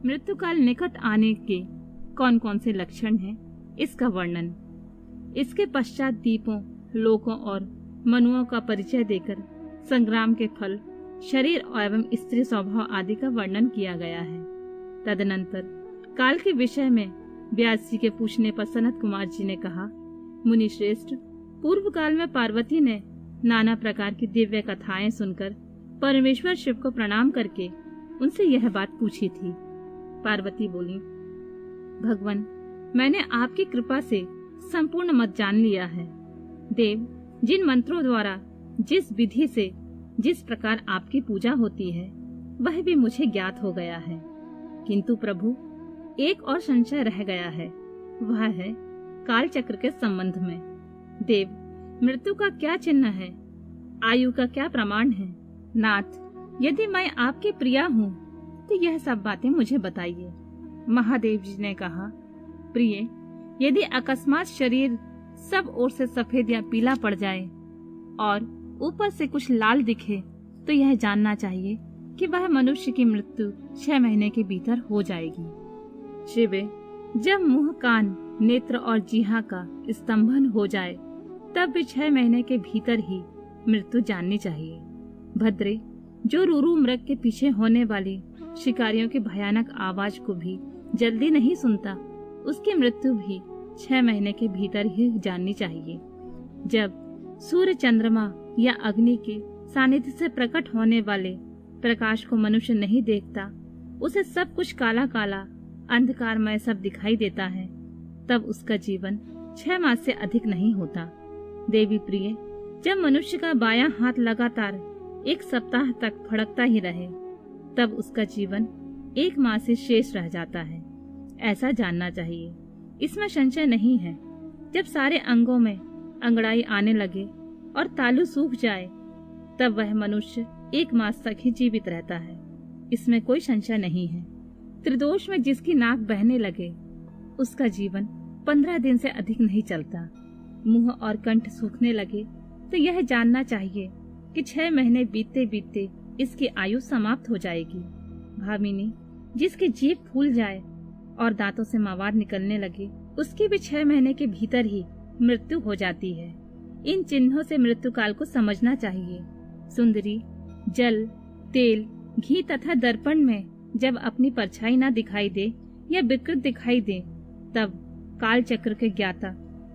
मृत्यु काल निकट आने के कौन कौन से लक्षण हैं, इसका वर्णन। इसके पश्चात दीपों, लोकों और मनुओं का परिचय देकर संग्राम के फल, शरीर एवं स्त्री स्वभाव आदि का वर्णन किया गया है। तदनंतर काल के विषय में व्यास जी के पूछने पर सनत कुमार जी ने कहा, मुनि श्रेष्ठ, पूर्व काल में पार्वती ने नाना प्रकार की दिव्य कथाएं सुनकर परमेश्वर शिव को प्रणाम करके उनसे यह बात पूछी थी। पार्वती बोली, भगवान, मैंने आपकी कृपा से संपूर्ण मत जान लिया है। देव, जिन मंत्रों द्वारा जिस विधि से जिस प्रकार आपकी पूजा होती है वह भी मुझे ज्ञात हो गया है, किंतु प्रभु एक और संशय रह गया है, वह है काल चक्र के संबंध में। देव, मृत्यु का क्या चिन्ह है, आयु का क्या प्रमाण है? नाथ, यदि मैं आपकी प्रिया हूँ तो यह सब बातें मुझे बताइए। महादेव जी ने कहा, प्रिय, यदि अकस्मात शरीर सब ओर से सफेद या पीला पड़ जाए और ऊपर से कुछ लाल दिखे तो यह जानना चाहिए कि वह मनुष्य की मृत्यु 6 महीने के भीतर हो जाएगी। शिवे, जब मुंह, कान, नेत्र और जीहा का स्तंभन हो जाए तब भी 6 महीने के भीतर ही मृत्यु जाननी चाहिए। भद्रे, जो रूरू मृग के पीछे होने वाली शिकारियों की भयानक आवाज को भी जल्दी नहीं सुनता, उसकी मृत्यु भी 6 महीने के भीतर ही जाननी चाहिए। जब सूर्य, चंद्रमा या अग्नि के सानिध्य से प्रकट होने वाले प्रकाश को मनुष्य नहीं देखता, उसे सब कुछ काला काला अंधकारमय सब दिखाई देता है, तब उसका जीवन 6 मास से अधिक नहीं होता। देवी प्रिय, जब मनुष्य का बायां हाथ लगातार 1 सप्ताह तक फड़कता ही रहे तब उसका जीवन 1 मास से शेष रह जाता है, ऐसा जानना चाहिए। इसमें संशय नहीं है। जब सारे अंगों में अंगड़ाई आने लगे और तालू सूख जाए तब वह मनुष्य 1 मास तक ही जीवित रहता है, इसमें कोई संशय नहीं है। त्रिदोष में जिसकी नाक बहने लगे उसका जीवन 15 दिन से अधिक नहीं चलता। मुंह और कंठ सूखने लगे तो यह जानना चाहिए कि 6 महीने बीतते बीतते इसकी आयु समाप्त हो जाएगी। भामिनी, जिसकी जीभ फूल जाए और दांतों से मवाद निकलने लगे उसकी भी 6 महीने के भीतर ही मृत्यु हो जाती है। इन चिन्हों से मृत्यु काल को समझना चाहिए। सुंदरी, जल, तेल, घी तथा दर्पण में जब अपनी परछाई न दिखाई दे या विकृत दिखाई दे तब काल चक्र के ज्ञाता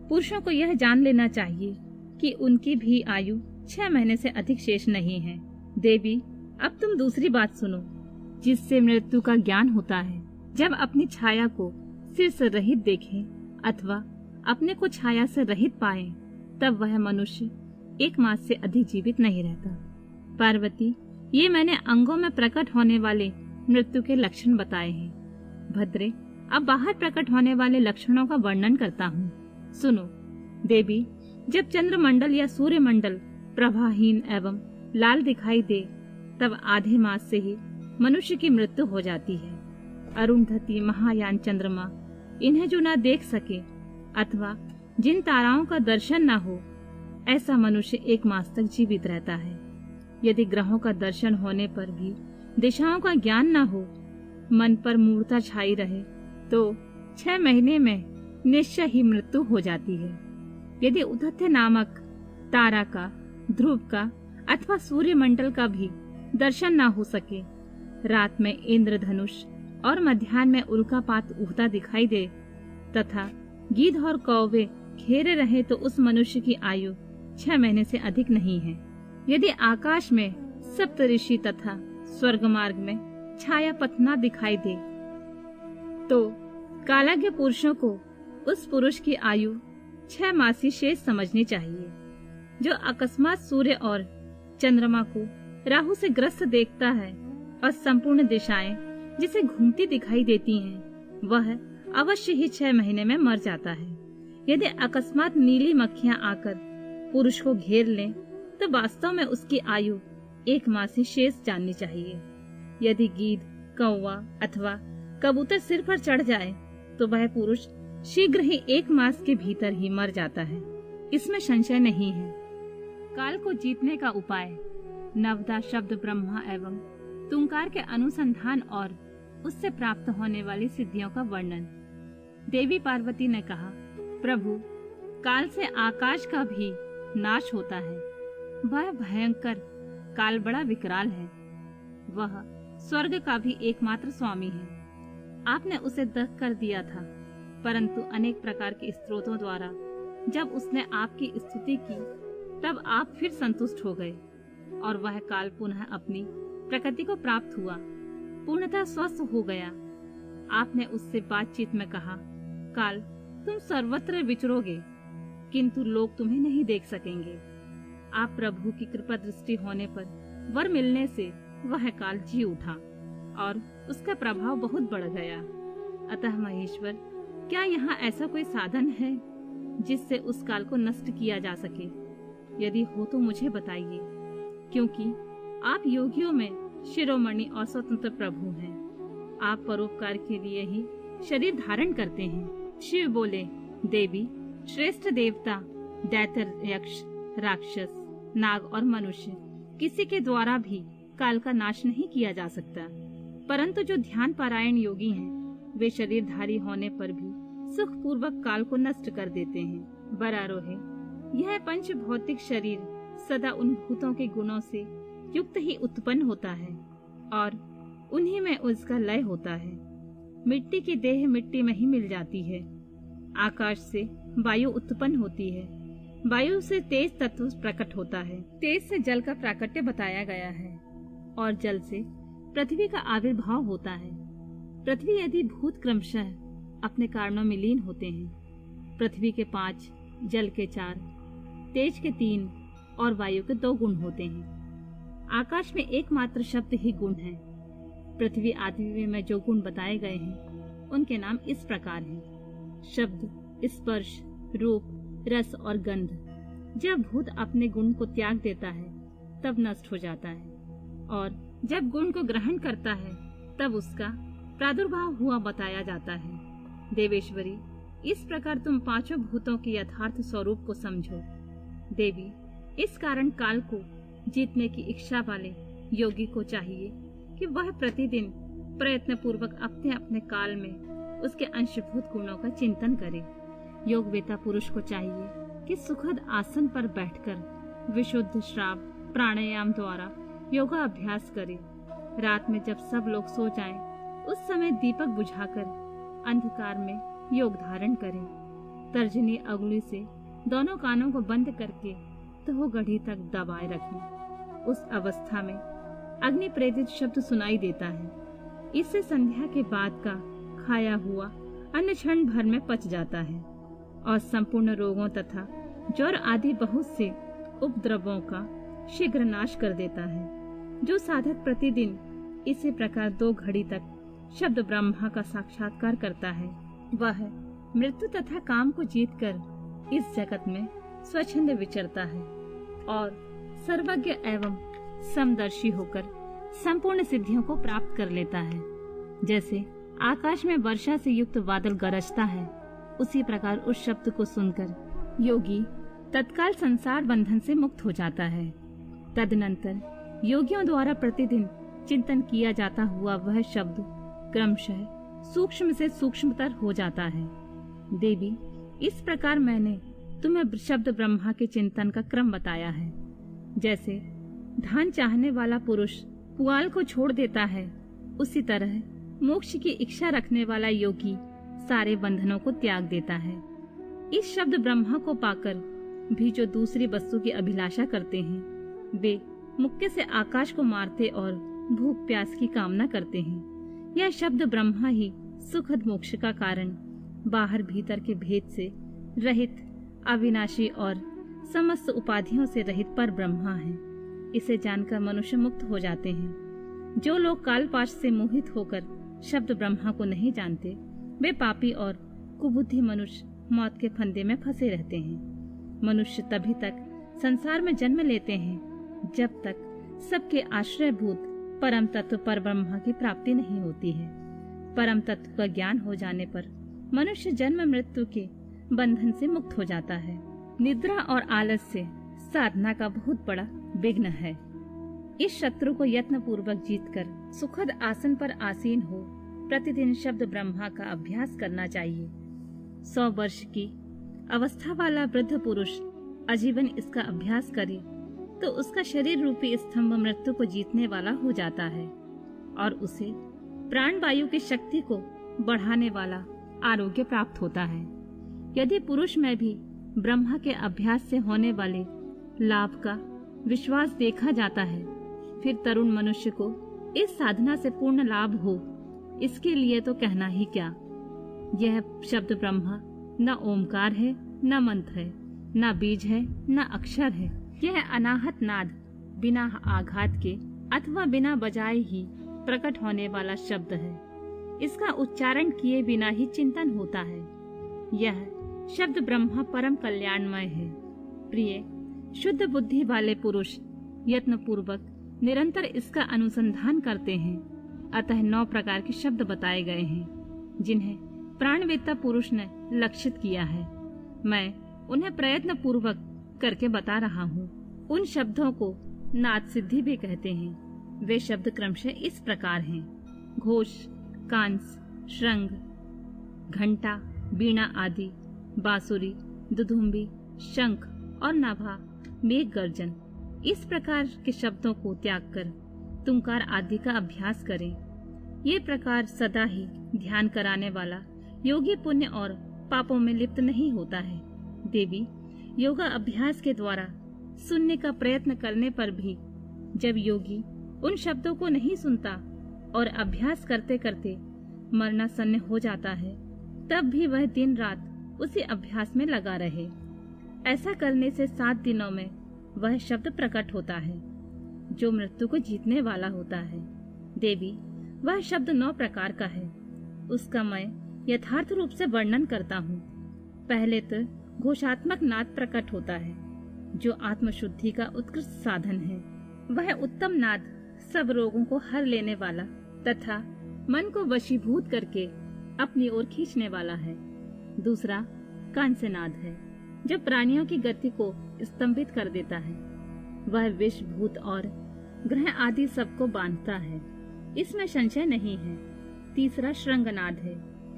पुरुषों को यह जान लेना चाहिए कि उनकी भी आयु 6 महीने से अधिक शेष नहीं है। देवी, अब तुम दूसरी बात सुनो, जिससे मृत्यु का ज्ञान होता है। जब अपनी छाया को सिर से रहित देखें अथवा अपने को छाया से रहित पाए तब वह मनुष्य 1 मास से अधिक जीवित नहीं रहता। पार्वती, ये मैंने अंगों में प्रकट होने वाले मृत्यु के लक्षण बताए हैं। भद्रे, अब बाहर प्रकट होने वाले लक्षणों का वर्णन करता हूँ, सुनो। देवी, जब चंद्रमंडल या सूर्यमंडल प्रभाहीन एवं लाल दिखाई दे तब आधे मास से ही मनुष्य की मृत्यु हो जाती है। अरुंधति, महायान, चंद्रमा, इन्हें जो न देख सके अथवा जिन ताराओं का दर्शन न हो, ऐसा मनुष्य 1 मास तक जीवित रहता है। यदि ग्रहों का दर्शन होने पर भी दिशाओं का ज्ञान न हो, मन पर मूढ़ता छाई रहे तो 6 महीने में निश्चय ही मृत्यु हो जाती है। यदि उदत्ते नामक तारा का, ध्रुव का अथवा सूर्यमंडल का भी दर्शन न हो सके, रात में इंद्रधनुष और मध्याह्न में उल्कापात उगता दिखाई दे तथा गिद्ध और कौवे घेरे रहे तो उस मनुष्य की आयु 6 महीने से अधिक नहीं है। यदि आकाश में सप्तऋषि तथा स्वर्ग मार्ग में छाया पथ न दिखाई दे तो कालज्ञ पुरुषों को उस पुरुष की आयु 6 मास ही शेष समझनी चाहिए। जो अकस्मात सूर्य और चंद्रमा को राहु से ग्रस्त देखता है और संपूर्ण दिशाएं जिसे घूमती दिखाई देती हैं, वह अवश्य ही 6 महीने में मर जाता है। यदि अकस्मात नीली मक्खियां आकर पुरुष को घेर लें तो वास्तव में उसकी आयु 1 मास ही शेष जाननी चाहिए। यदि गीध, कौवा अथवा कबूतर सिर पर चढ़ जाए तो वह पुरुष शीघ्र ही 1 मास के भीतर ही मर जाता है, इसमें संशय नहीं है। काल को जीतने का उपाय नवदा शब्द ब्रह्मा एवं तुंकार के अनुसंधान और उससे प्राप्त होने वाली सिद्धियों का वर्णन। देवी पार्वती ने कहा, प्रभु, काल से आकाश का भी नाश होता है। वह भयंकर काल बड़ा विकराल है। वह स्वर्ग का भी एकमात्र स्वामी है। आपने उसे दग्ध कर दिया था, परंतु अनेक प्रकार के स्त्रोतों द्वारा जब उसने आपकी स्तुति की तब आप फिर संतुष्ट हो गए और वह काल पुनः अपनी प्रकृति को प्राप्त हुआ, पूर्णतः स्वस्थ हो गया। आपने उससे बातचीत में कहा, काल, तुम सर्वत्र विचरोगे, किंतु लोग तुम्हें नहीं देख सकेंगे। आप प्रभु की कृपा दृष्टि होने पर वर मिलने से वह काल जी उठा और उसका प्रभाव बहुत बढ़ गया। अतः महेश्वर, क्या यहाँ ऐसा कोई साधन है जिससे उस काल को नष्ट किया जा सके? यदि हो तो मुझे बताइए, क्योंकि आप योगियों में शिरोमणि और स्वतंत्र प्रभु हैं। आप परोपकार के लिए ही शरीर धारण करते हैं। शिव बोले, देवी, श्रेष्ठ देवता, दैत्य, यक्ष, राक्षस, नाग और मनुष्य, किसी के द्वारा भी काल का नाश नहीं किया जा सकता, परंतु जो ध्यान पारायण योगी हैं, वे शरीरधारी होने पर भी सुख पूर्वक काल को नष्ट कर देते हैं। बरारोहे, यह पंच भौतिक शरीर सदा उन भूतों के गुणों से युक्त ही उत्पन्न होता है और उन्हीं में उसका लय होता है। मिट्टी की देह मिट्टी में ही मिल जाती है। आकाश से वायु उत्पन्न होती है। वायु से तेज तत्व प्रकट होता है। तेज से जल का प्राकट्य बताया गया है और जल से पृथ्वी का आविर्भाव होता है। पृथ्वी यदि भूत क्रमशः अपने कारणों में लीन होते हैं। पृथ्वी के 5, जल के 4, तेज के 3 और वायु के 2 गुण होते हैं। आकाश में एकमात्र शब्द ही गुण है। पृथ्वी आदि में जो गुण बताए गए हैं उनके नाम इस प्रकार हैं: शब्द, स्पर्श, रूप, रस और गंध। जब भूत अपने गुण को त्याग देता है तब नष्ट हो जाता है और जब गुण को ग्रहण करता है तब उसका प्रादुर्भाव हुआ बताया जाता है। देवेश्वरी, इस प्रकार तुम 5 भूतों के यथार्थ स्वरूप को समझो। देवी, इस कारण काल को जीतने की इच्छा वाले योगी को चाहिए कि वह प्रतिदिन प्रयत्न पूर्वक अपने अपने काल में उसके अंशभूत गुणों का चिंतन करे। योगवेता पुरुष को चाहिए कि सुखद आसन पर बैठकर विशुद्ध श्राव प्राणायाम द्वारा योगा अभ्यास करे। रात में जब सब लोग सो जाएं, उस समय दीपक बुझाकर अंधकार में योग धारण करें। तर्जनी अंगुली से दोनों कानों को बंद करके 2 घड़ी तक दबाए रखें। उस अवस्था में अग्नि प्रेरित शब्द सुनाई देता है। इससे संध्या के बाद का खाया हुआ अन्न क्षण भर में पच जाता है और संपूर्ण रोगों तथा ज्वर आदि बहुत से उपद्रवों का शीघ्र नाश कर देता है। जो साधक प्रतिदिन इसी प्रकार 2 घड़ी तक शब्द ब्रह्मा का साक्षात्कार करता है, वह मृत्यु तथा काम को जीतकर इस जगत में स्वच्छंद विचरता है और सर्वज्ञ एवं समदर्शी होकर संपूर्ण सिद्धियों को प्राप्त कर लेता है। जैसे आकाश में वर्षा से युक्त बादल गरजता है, उसी प्रकार उस शब्द को सुनकर योगी तत्काल संसार बंधन से मुक्त हो जाता है। तदनंतर योगियों द्वारा प्रतिदिन चिंतन किया जाता हुआ वह शब्द क्रमशः सूक्ष्म से सूक्ष्मतर हो जाता है। देवी, इस प्रकार मैंने तुम्हें शब्द ब्रह्मा के चिंतन का क्रम बताया है। जैसे धन चाहने वाला पुरुष पुआल को छोड़ देता है, उसी तरह मोक्ष की इच्छा रखने वाला योगी सारे बंधनों को त्याग देता है। इस शब्द ब्रह्मा को पाकर भी जो दूसरी वस्तु की अभिलाषा करते हैं, वे मुक्के से आकाश को मारते और भूख प्यास की कामना करते हैं। यह शब्द ब्रह्मा ही सुखद मोक्ष का कारण, बाहर भीतर के भेद से रहित, अविनाशी और समस्त उपाधियों से रहित पर ब्रह्मा है। इसे जानकर मनुष्य मुक्त हो जाते हैं। जो लोग कालपाश से मोहित होकर शब्द ब्रह्मा को नहीं जानते, वे पापी और कुबुद्धि मनुष्य मौत के फंदे में फंसे रहते हैं। मनुष्य तभी तक संसार में जन्म लेते हैं जब तक सबके आश्रयभूत परम तत्व पर ब्रह्मा की प्राप्ति नहीं होती है। परम तत्व का ज्ञान हो जाने पर मनुष्य जन्म मृत्यु के बंधन से मुक्त हो जाता है। निद्रा और आलस्य साधना का बहुत बड़ा विघ्न है। इस शत्रु को यत्न पूर्वक जीतकर सुखद आसन पर आसीन हो प्रतिदिन शब्द ब्रह्मा का अभ्यास करना चाहिए। 100 वर्ष की अवस्था वाला वृद्ध पुरुष आजीवन इसका अभ्यास करे तो उसका शरीर रूपी स्तंभ मृत्यु को जीतने वाला हो जाता है और उसे प्राण वायु की शक्ति को बढ़ाने वाला आरोग्य प्राप्त होता है। यदि पुरुष में भी ब्रह्मा के अभ्यास से होने वाले लाभ का विश्वास देखा जाता है, फिर तरुण मनुष्य को इस साधना से पूर्ण लाभ हो, इसके लिए तो कहना ही क्या। यह शब्द ब्रह्मा न ओमकार है, न मंत्र है, न बीज है, न अक्षर है। यह अनाहत नाद बिना आघात के अथवा बिना बजाए ही प्रकट होने वाला शब्द है। इसका उच्चारण किए बिना ही चिंतन होता है। यह शब्द ब्रह्मा परम कल्याणमय है। प्रिय शुद्ध बुद्धि वाले पुरुष यत्न पूर्वक निरंतर इसका अनुसंधान करते हैं। अतः 9 प्रकार के शब्द बताए गए हैं जिन्हें प्राणवेत्ता पुरुष ने लक्षित किया है। मैं उन्हें प्रयत्न पूर्वक करके बता रहा हूँ। उन शब्दों को नाद सिद्धि भी कहते हैं। वे शब्द क्रमशः इस प्रकार हैं: घोष, कांस, श्रृंग, घंटा, वीणा आदि, बांसुरी, दुधुम्बी, शंख और नाभा, मेघ गर्जन। इस प्रकार के शब्दों को त्याग कर तुमकार आदि का अभ्यास करें। ये प्रकार सदा ही ध्यान कराने वाला योगी पुण्य और पापों में लिप्त नहीं होता है। देवी योगा अभ्यास के द्वारा सुनने का प्रयत्न करने पर भी जब योगी उन शब्दों को नहीं सुनता और अभ्यास करते करते मरणासन्न हो जाता है, तब भी वह दिन रात उसी अभ्यास में लगा रहे। ऐसा करने से 7 दिनों में वह शब्द प्रकट होता है जो मृत्यु को जीतने वाला होता है। देवी वह शब्द 9 प्रकार का है। उसका मैं यथार्थ रूप से वर्णन करता हूँ। पहले तो घोषात्मक नाद प्रकट होता है जो आत्मशुद्धि का उत्कृष्ट साधन है। वह उत्तम नाद सब रोगों को हर लेने वाला तथा मन को वशीभूत करके अपनी ओर खींचने वाला है। दूसरा कांस्यनाद है जो प्राणियों की गति को स्तंभित कर देता है। वह विष, भूत और ग्रह आदि सबको बांधता है, इसमें संशय नहीं है। तीसरा श्रृंगनाद है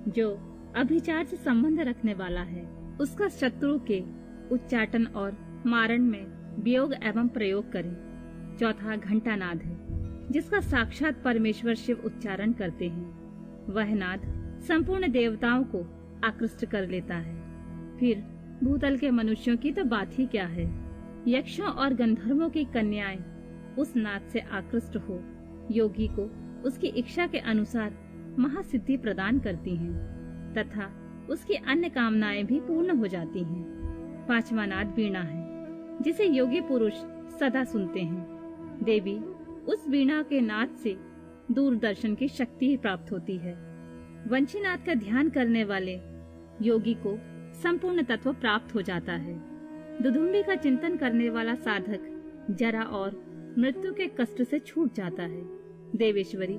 जो अभिचार से संबंध रखने वाला है। उसका शत्रु के उच्चाटन और मारण में वियोग एवं प्रयोग करे। चौथा घंटानाद है जिसका साक्षात परमेश्वर शिव उच्चारण करते हैं। वह नाद संपूर्ण देवताओं को आकृष्ट कर लेता है। फिर भूतल के मनुष्यों की तो बात ही क्या है। यक्षों और गंधर्वों की कन्याएं उस नाद से आकृष्ट हो योगी को उसकी इच्छा के अनुसार महासिद्धि प्रदान करती हैं तथा उसकी अन्य कामनाएं भी पूर्ण हो जाती हैं। 5वां नाद वीणा है जिसे योगी पुरुष सदा सुनते हैं। देवी उस वीणा के नाद से दूरदर्शन की शक्ति प्राप्त होती है। वंशीनाद का ध्यान करने वाले योगी को संपूर्ण तत्व प्राप्त हो जाता है। दुधुम्बी का चिंतन करने वाला साधक जरा और मृत्यु के कष्ट से छूट जाता है। देवेश्वरी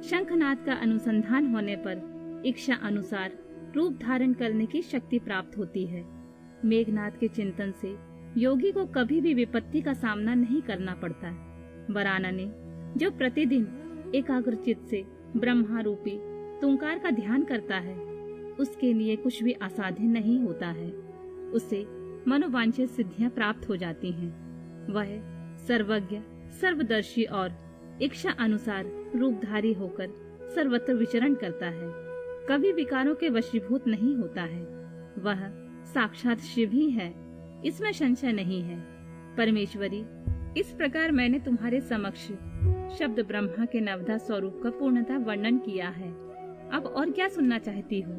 शंखनाद का अनुसंधान होने पर इच्छा अनुसार रूप धारण करने की शक्ति प्राप्त होती है। मेघनाद के चिंतन से योगी को कभी भी विपत्ति का सामना नहीं करना पड़ता है। वराना ने जो प्रतिदिन एकाग्रचित्त से ब्रह्मा रूपी तुंकार का ध्यान करता है उसके लिए कुछ भी असाध्य नहीं होता है। उसे मनोवांछित सिद्धियां प्राप्त हो जाती हैं। वह सर्वज्ञ, सर्वदर्शी और इच्छा अनुसार रूपधारी होकर सर्वत्र विचरण करता है। कभी विकारों के वशीभूत नहीं होता है। वह साक्षात शिव ही है, इसमें संशय नहीं है। परमेश्वरी इस प्रकार मैंने तुम्हारे समक्ष शब्द ब्रह्मा के नवधा स्वरूप का पूर्णतः वर्णन किया है। अब और क्या सुनना चाहती हो?